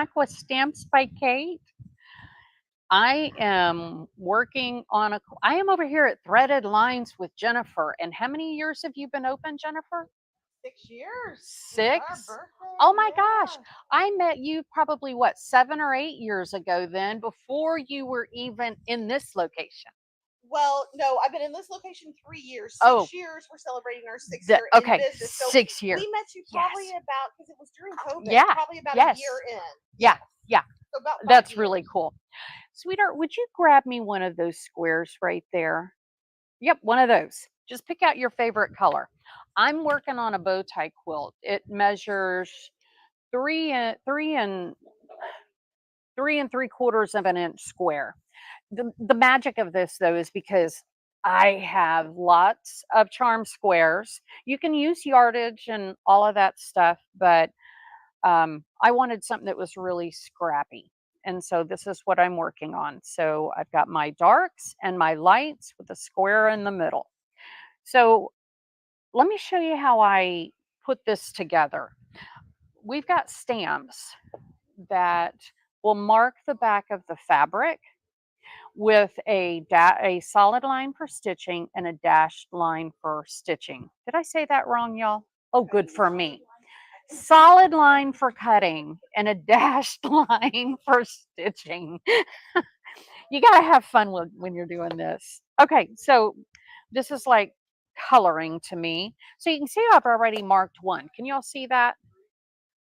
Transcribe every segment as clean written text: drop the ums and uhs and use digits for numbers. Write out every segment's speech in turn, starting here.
back with Stamps by Kate. I am I am over here at Threaded Lines with Jennifer. And how many years have you been open, Jennifer? 6 years. It's our 6? birthday. Oh my gosh. Yeah. I met you probably what, 7 or 8 years ago then, before you were even in this location. Well, no, I've been in this location 3 years. Oh, 6 years. We're celebrating our sixth year in okay, business. So 6 years. we met you probably Yes. about, because it was during COVID, Yeah. probably about a Yes. year in. Yeah. Yes. Yeah. So about five That's really years. cool. Sweetheart, would you grab me one of those squares right there? Yep, one of those. Just pick out your favorite color. I'm working on a bow tie quilt. It measures three and 3 3/4 of an inch square. The magic of this though is because I have lots of charm squares. You can use yardage and all of that stuff, but I wanted something that was really scrappy. And so this is what I'm working on. So I've got my darks and my lights with a square in the middle. So let me show you how I put this together. We've got stamps that will mark the back of the fabric with a solid line for stitching and a dashed line for stitching. Did I say that wrong, y'all? Oh, good for me. Solid line for cutting and a dashed line for stitching. You got to have fun when you're doing this. Okay, so this is like coloring to me. So you can see I've already marked one. Can y'all see that?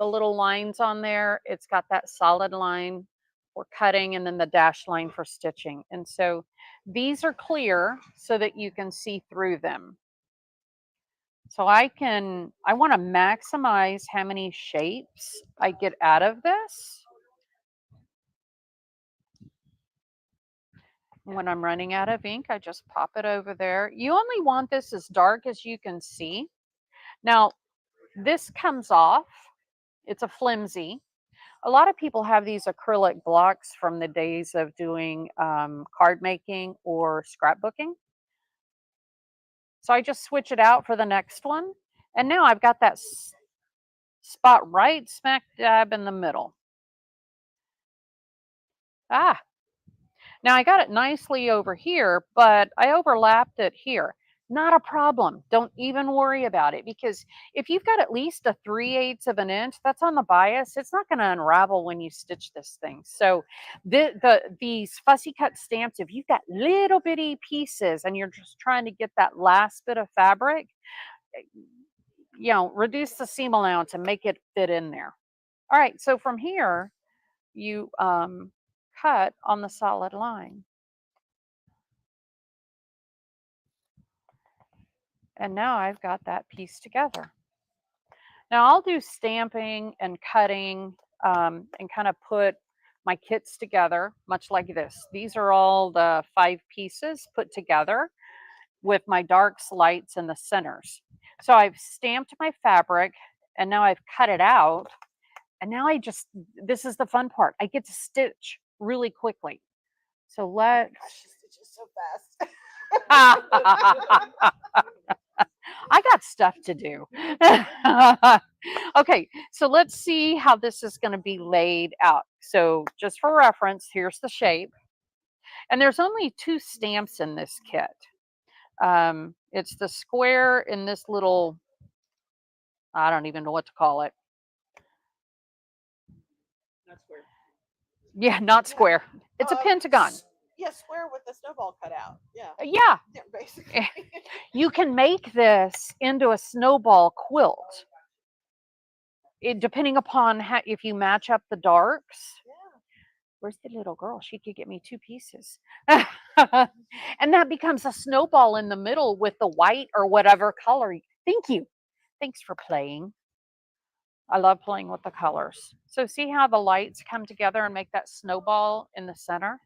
The little lines on there, it's got that solid line for cutting and then the dash line for stitching. And so these are clear so that you can see through them. So I want to maximize how many shapes I get out of this. When I'm running out of ink, I just pop it over there. You only want this as dark as you can see. Now, this comes off. It's a flimsy. A lot of people have these acrylic blocks from the days of doing card making or scrapbooking. So I just switch it out for the next one. And now I've got that spot right smack dab in the middle. Ah, now I got it nicely over here, but I overlapped it here. Not a problem. Don't even worry about it, because if you've got at least a 3/8 of an inch, that's on the bias. It's not going to unravel when you stitch this thing. So these fussy cut stamps, if you've got little bitty pieces and you're just trying to get that last bit of fabric, reduce the seam allowance and make it fit in there. All right. So from here, you cut on the solid line. And now I've got that piece together. Now I'll do stamping and cutting and kind of put my kits together, much like this. These are all the 5 pieces put together with my darks, lights, and the centers. So I've stamped my fabric and now I've cut it out. And now this is the fun part. I get to stitch really quickly. So Oh my let's. gosh, she stitches so fast. I got stuff to do. Okay, so let's see how this is going to be laid out. So just for reference, here's the shape. And there's only 2 stamps in this kit. It's the square in this little, I don't even know what to call it. Not square. Yeah, not Yeah. square. It's a pentagon. Yeah, square with the snowball cut out. Yeah. Yeah, Yeah, basically. you can make this into a snowball quilt. Depending upon if you match up the darks. Yeah. Where's the little girl? She could get me 2 pieces. And that becomes a snowball in the middle with the white or whatever color. Thank you. Thanks for playing. I love playing with the colors. So see how the lights come together and make that snowball in the center?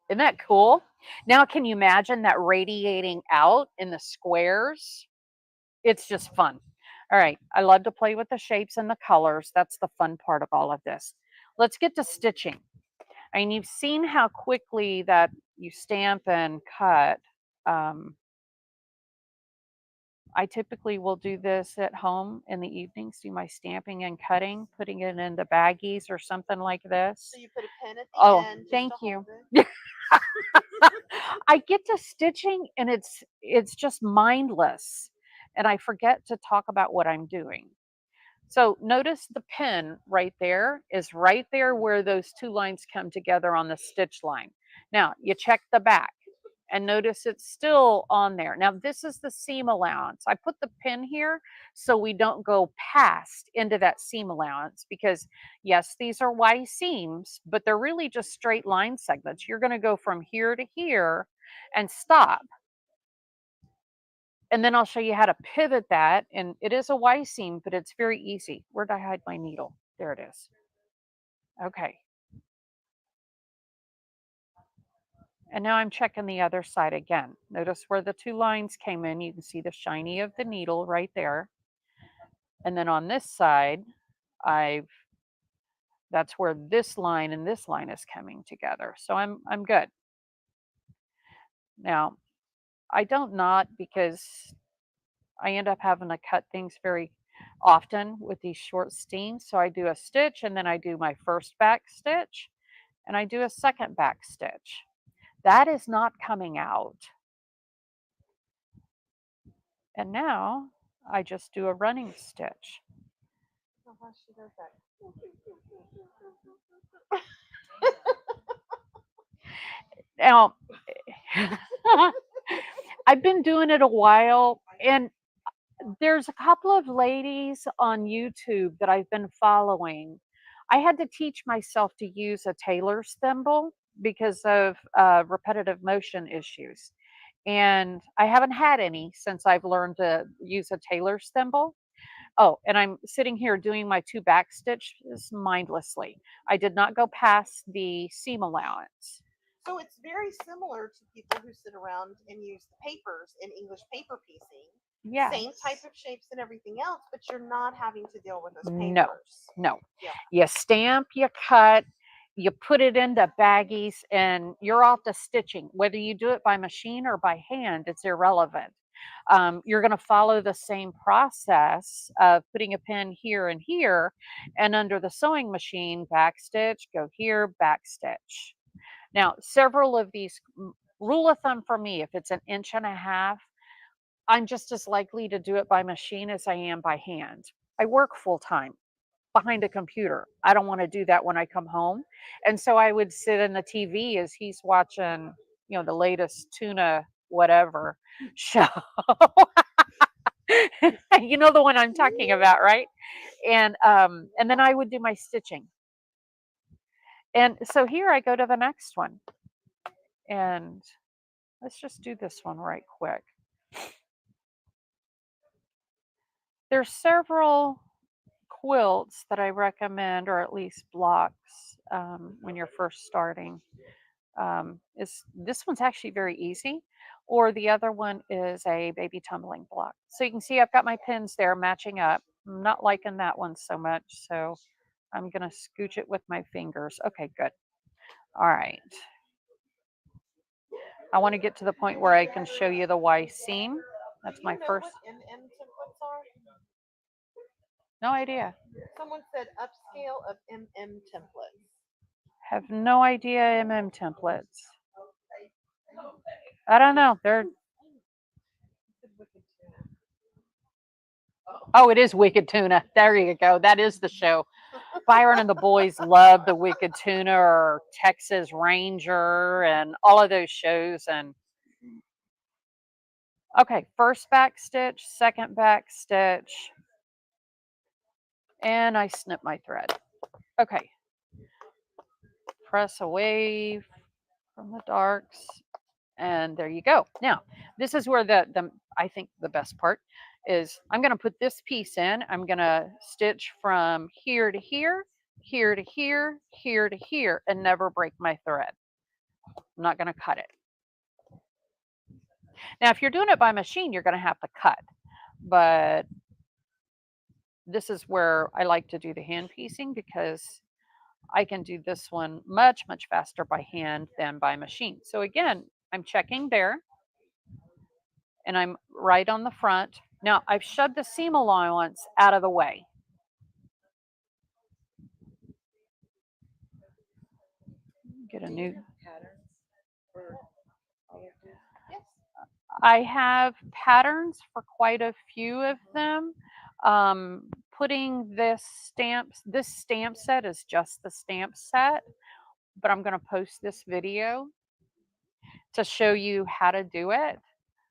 Isn't that cool? Now, can you imagine that radiating out in the squares? It's just fun. All right. I love to play with the shapes and the colors. That's the fun part of all of this. Let's get to stitching. And you've seen how quickly that you stamp and cut I typically will do this at home in the evenings, do my stamping and cutting, putting it into baggies or something like So this. you put a pin at the Oh, end just thank to you. hold it. I get to stitching and it's just mindless and I forget to talk about what I'm doing. So notice the pin right there is right there where those two lines come together on the stitch line. Now you check the back and notice it's still on there. Now this is the seam allowance. I put the pin here so we don't go past into that seam allowance because yes, these are Y seams, but they're really just straight line segments. You're going to go from here to here and stop. And then I'll show you how to pivot that. And it is a Y seam, but it's very easy. Where did I hide my needle? There it is. Okay. And now I'm checking the other side again. Notice where the two lines came in. You can see the shiny of the needle right there. And then on this side, I've that's where this line and this line is coming together. So I'm good. Now, I don't knot because I end up having to cut things very often with these short seams. So I do a stitch and then I do my first back stitch and I do a second back stitch. That is not coming out. And now I just do a running stitch. Oh, how she does that. Now, I've been doing it a while and there's a couple of ladies on YouTube that I've been following. I had to teach myself to use a tailor's thimble because of repetitive motion issues. And I haven't had any since I've learned to use a tailor's thimble. Oh, and I'm sitting here doing my two back stitches mindlessly. I did not go past the seam allowance. So it's very similar to people who sit around and use the papers in English paper piecing. Same type Yes. of shapes and everything else, but you're not having to deal with those No, papers. no. Yeah. You stamp, you cut, you put it into baggies, and you're off to stitching. Whether you do it by machine or by hand, it's irrelevant. You're going to follow the same process of putting a pin here and here, and under the sewing machine, back stitch, go here, back stitch. Now, several of these, rule of thumb for me, if it's an inch and a half, I'm just as likely to do it by machine as I am by hand. I work full time behind a computer. I don't want to do that when I come home. And so I would sit in the TV as he's watching, the latest tuna whatever show. You know the one I'm talking about, right? And then I would do my stitching. And so here I go to the next one. And let's just do this one right quick. There's several quilts that I recommend, or at least blocks, when you're first starting. Is this one's actually very easy, or the other one is a baby tumbling block. So you can see I've got my pins there matching up. I'm not liking that one so much, so I'm gonna scooch it with my fingers. Okay, good. All right. I want to get to the point where I can show you the Y seam. That's Do my you know first. what MM templates are? No idea. Someone said upscale of MM templates. Have no idea MM templates. I don't know. They're Oh, it is Wicked Tuna. There you go. That is the show. Byron and the boys love the Wicked Tuna or Texas Ranger and all of those shows. And okay, first back stitch, second back stitch, and I snip my thread. Okay, press away from the darks, and there you go. Now, this is where the I think the best part is. I'm going to put this piece in. I'm going to stitch from here to here, here to here, here to here, and never break my thread. I'm not going to cut it. Now, if you're doing it by machine, you're going to have to cut, but this is where I like to do the hand piecing because I can do this one much, much faster by hand than by machine. So again, I'm checking there and I'm right on the front. Now I've shoved the seam allowance out of the way. Get a new patterns for all of these? Yes. I have patterns for quite a few of them. Putting this stamp set is just the stamp set, but I'm going to post this video to show you how to do it.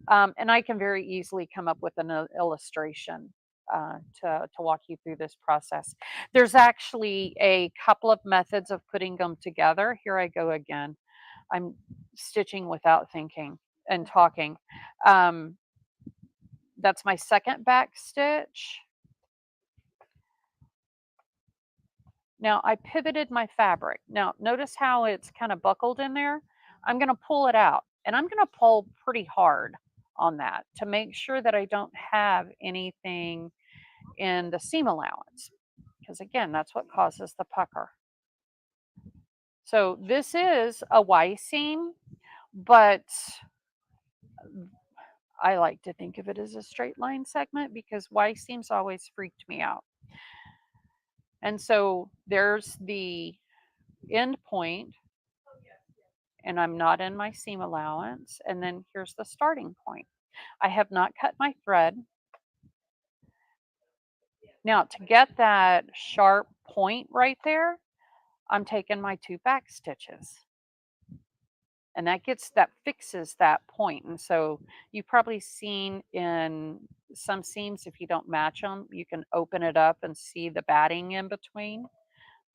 And I can very easily come up with an illustration to walk you through this process. There's actually a couple of methods of putting them together. Here I go again. I'm stitching without thinking and talking. Um, that's my second back stitch. Now I pivoted my fabric. Now notice how it's kind of buckled in there. I'm going to pull it out, and I'm going to pull pretty hard on that to make sure that I don't have anything in the seam allowance, because again, that's what causes the pucker. So this is a Y seam, but I like to think of it as a straight line segment because Y seams always freaked me out. And so there's the end point, and I'm not in my seam allowance. And then here's the starting point. I have not cut my thread. Now to get that sharp point right there, I'm taking my 2 back stitches. And that fixes that point. And so you've probably seen in some seams, if you don't match them, you can open it up and see the batting in between.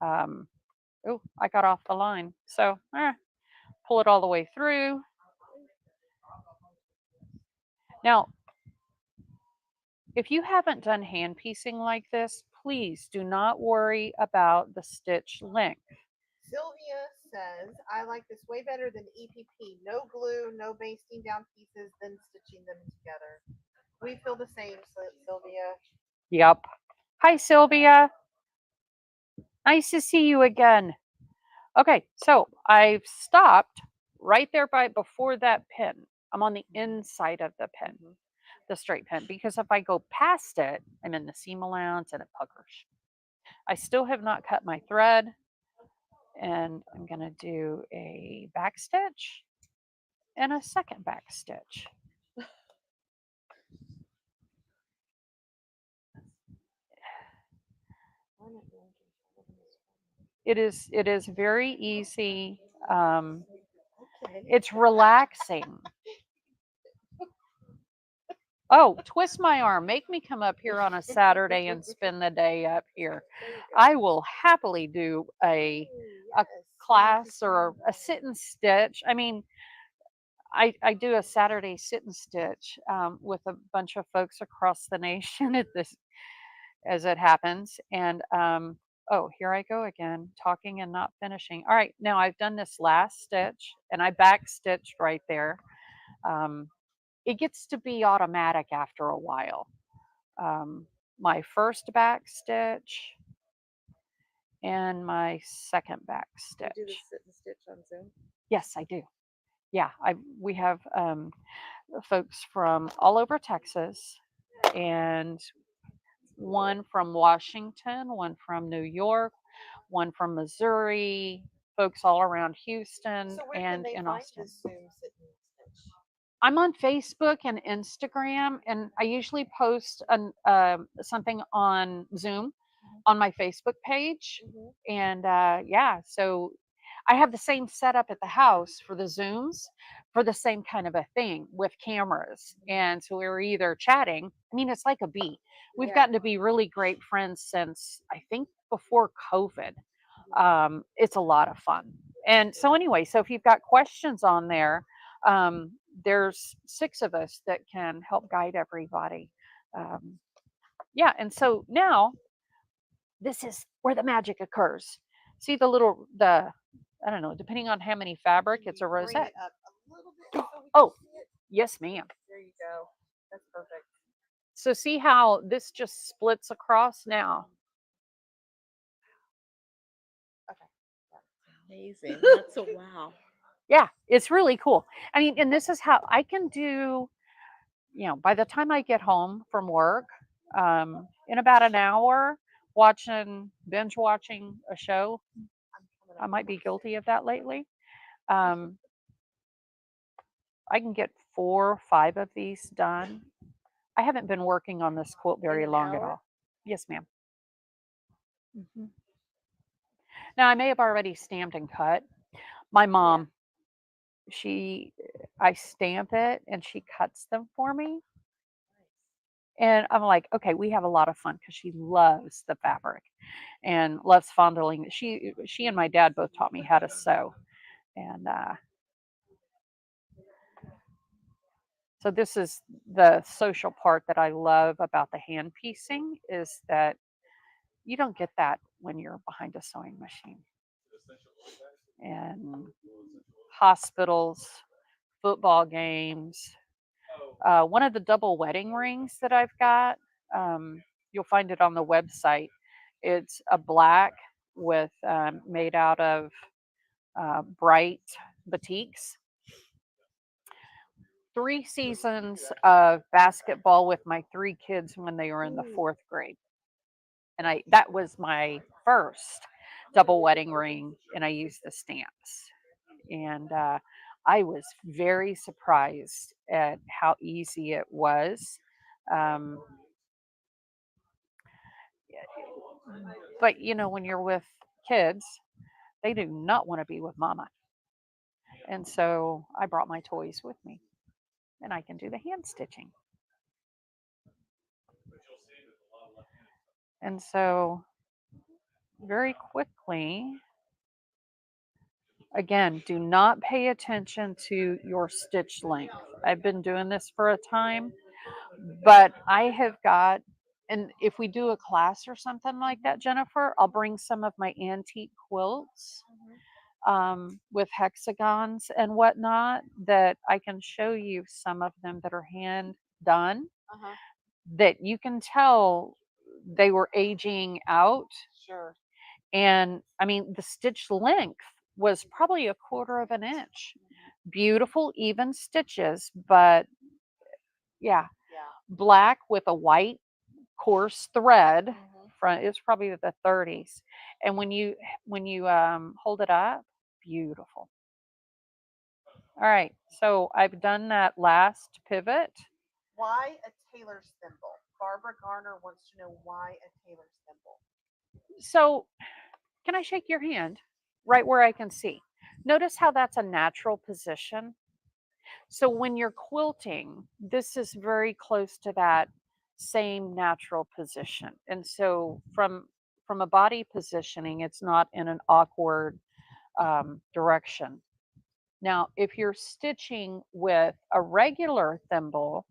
Oh, I got off the line. So pull it all the way through. Now, if you haven't done hand piecing like this, please do not worry about the stitch length. Sylvia says, I like this way better than EPP. No glue, no basting down pieces, then stitching them together. We feel the same, Sylvia. Yep. Hi, Sylvia. Nice to see you again. Okay, so I've stopped right there before that pin. I'm on the inside of the pin, the straight pin, because if I go past it, I'm in the seam allowance and it puckers. I still have not cut my thread, and I'm going to do a back stitch and a second back stitch. It is very easy. It's relaxing. Oh, twist my arm. Make me come up here on a Saturday and spend the day up here. I will happily do a class or a sit and stitch. I mean, I do a Saturday sit and stitch with a bunch of folks across the nation at this as it happens. And oh, here I go again, talking and not finishing. All right, now I've done this last stitch and I back stitched right there. It gets to be automatic after a while. My first back stitch and my second back stitch. You do the sit and stitch on Zoom? Yes, I do. Yeah, we have folks from all over Texas, and one from Washington, one from New York, one from Missouri, folks all around Houston So where and can they in find Austin. this Zoom sit and stitch? I'm on Facebook and Instagram, and I usually post something on Zoom on my Facebook page. And yeah, so I have the same setup at the house for the Zooms for the same kind of a thing with cameras. And so we were either chatting. I mean, it's like a bee. We've gotten to be really great friends since I think before COVID. It's a lot of fun. And so, anyway, so if you've got questions on there, there's 6 of us that can help guide everybody. Yeah, and so now this is where the magic occurs. See the I don't know, depending on how many fabric, it's a Bring rosette. it up a little bit so we can Oh, see it. yes, ma'am. There you go. That's perfect. So see how this just splits across now. Amazing. That's a wow. Yeah, it's really cool. I mean, and this is how I can do by the time I get home from work, in about an hour, binge watching a show, I'm coming I up might with be my guilty six. of that lately. Um, I can get 4 or 5 of these done. I haven't been working on this quilt In very an long at hour? all. Yes, ma'am. Mhm. Now I may have already stamped and cut. My mom, she, I stamp it and she cuts them for me. And I'm like, okay, we have a lot of fun because she loves the fabric and loves fondling it. She and my dad both taught me how to sew, and so this is the social part that I love about the hand piecing is that you don't get that when you're behind a sewing machine. And hospitals, football games. One of the double wedding rings that I've got, you'll find it on the website. It's a black with made out of bright batiks. 3 seasons of basketball with my 3 kids when they were in the Ooh, 4th grade, and I that was my first double wedding ring, and I used the stamps, and I was very surprised at how easy it was. Um, but when you're with kids, they do not want to be with mama, and so I brought my toys with me, and I can do the hand stitching. And so, very quickly, again, do not pay attention to your stitch length. I've been doing this for a time, but I have got, and if we do a class or something like that, Jennifer, I'll bring some of my antique quilts with hexagons and whatnot that I can show you some of them that are hand done uh-huh. that you can tell they were aging out. Sure. And I mean, the stitch length was probably a quarter of an inch. Beautiful, even stitches, but yeah, Yeah. black with a white coarse thread. Mhm. Front it's probably the 30s, and when you hold it up, beautiful. All right, so I've done that last pivot. Why a tailor's thimble? Barbara Garner wants to know why a tailor's thimble. So can I shake your hand right where I can see? Notice how that's a natural position. So when you're quilting, this is very close to that same natural position. And so from a body positioning, it's not in an awkward direction. Now, if you're stitching with a regular thimble,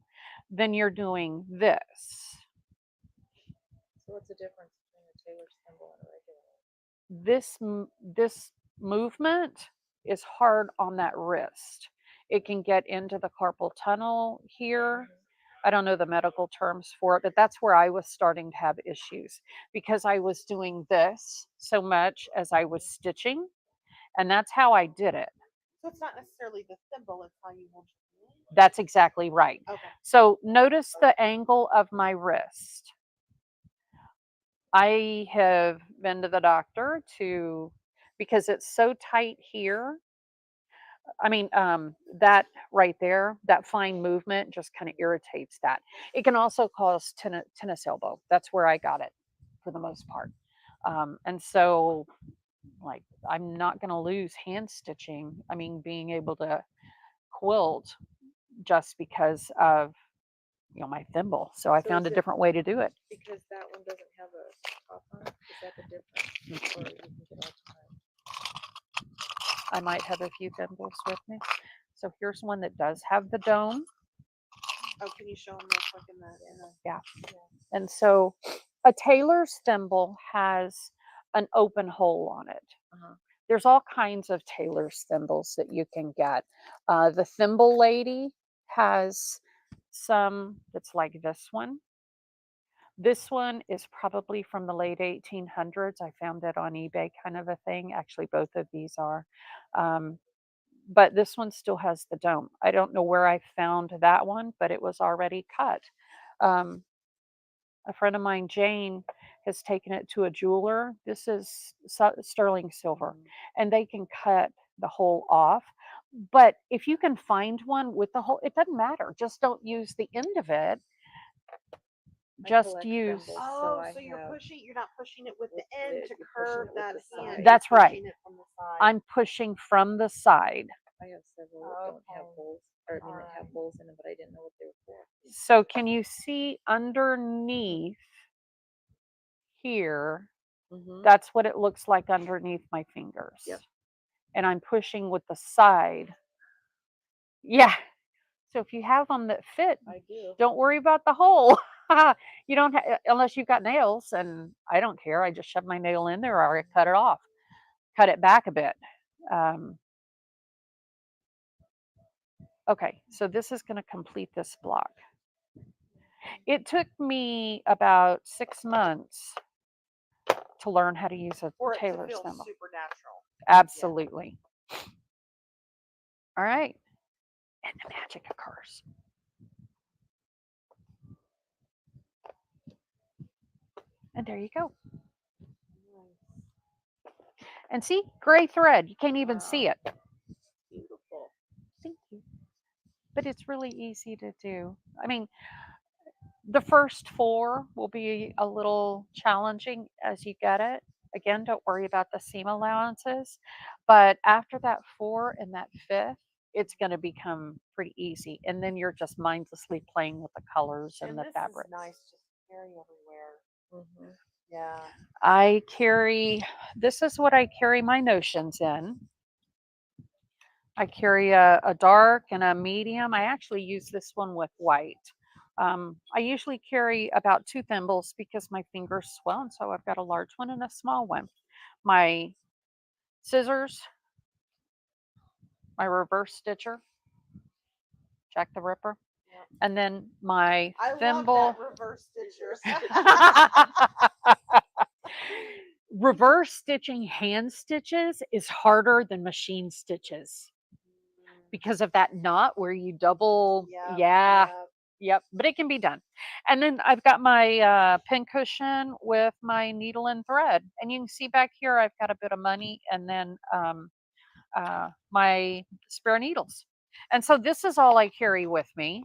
then you're doing this. So what's the difference between a tailor's thimble and a regular one? This movement is hard on that wrist. It can get into the carpal tunnel here. I don't know the medical terms for it, but that's where I was starting to have issues because I was doing this so much as I was stitching, and that's how I did it. So it's not necessarily the thimble, it's how you hold your hand. That's exactly right. Okay. So notice the angle of my wrist. I have been to the doctor because it's so tight here. I mean, that right there, that fine movement just kind of irritates that. It can also cause tennis elbow. That's where I got it for the most part. And so, like, I'm not going to lose hand stitching. I mean, being able to quilt just because of my thimble. So I So is found a it different way to do it. because that one doesn't have a top on it? Is that the difference? Or you can get all time? I might have a few thimbles with me. So here's one that does have the dome. Oh, can you show them real quick in that? Yeah. Yeah. And so a tailor's thimble has an open hole on it. Uh-huh. There's all kinds of tailor's thimbles that you can get. The thimble lady has some that's like this one. This one is probably from the late 1800s. I found it on eBay, kind of a thing. Actually, both of these are. Um, but this one still has the dome. I don't know where I found that one, but it was already cut. Um, a friend of mine, Jane, has taken it to a jeweler. This is sterling silver, Mhm. and they can cut the hole off. But if you can find one with the hole, it doesn't matter. Just don't use the end of it. I Just collect use. thimbles, Oh, I so you're have pushing, you're not pushing it with the with end it, to you're pushing curve it with that the hand. side. You're That's right. pushing it from the side. I'm pushing from the side. I have several that don't have Okay. holes, or I mean that have Alright. holes in them, but I didn't know what they were for. So can you see underneath here? Mm-hmm. That's what it looks like underneath my fingers. Yep. And I'm pushing with the side. Yeah. So if you have them that fit, I do. don't worry about the hole. You don't unless you've got nails, and I don't care. I just shove my nail in there or I cut it off, cut it back a bit. Um, okay, so this is going to complete this block. It took me about 6 months to learn how to use a For it to tailor's feel thimble. supernatural. Absolutely. All right. And the magic occurs. And there you go. And see, gray thread. You can't even see it. Beautiful. Thank you. But it's really easy to do. I mean, the first 4 will be a little challenging as you get it. Again, don't worry about the seam allowances. But after that 4 and that 5th, it's going to become pretty easy. And then you're just mindlessly playing with the colors and And the this fabrics. is nice just to carry everywhere. Mm-hmm. Yeah. I carry, this is what I carry my notions in. I carry a dark and a medium. I actually use this one with white. I usually carry about 2 thimbles because my fingers swell, and so I've got a large one and a small one. My scissors, my reverse stitcher, Jack the Ripper, Yep. and then my I thimble. love that reverse stitcher. Reverse stitching hand stitches is harder than machine stitches because of that knot where you double. Yep, Yeah. yep. Yep, but it can be done. And then I've got my pin cushion with my needle and thread. And you can see back here, I've got a bit of money and then my spare needles. And so this is all I carry with me.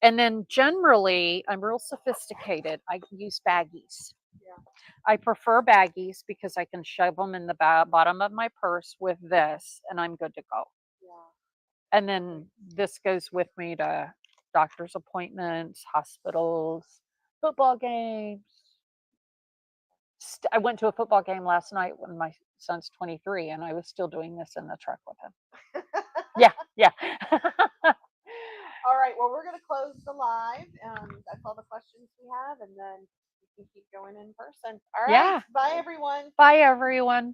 And then generally, I'm real sophisticated. I use baggies. Yeah. I prefer baggies because I can shove them in the bottom of my purse with this, and I'm good to go. Yeah. And then this goes with me to doctor's appointments, hospitals, football games. I went to a football game last night when my son's 23, and I was still doing this in the truck with him. Yeah, yeah. All right. Well, we're going to close the live. That's all the questions we have, and then we can keep going in person. All right. Yeah. Bye, everyone. Bye, everyone.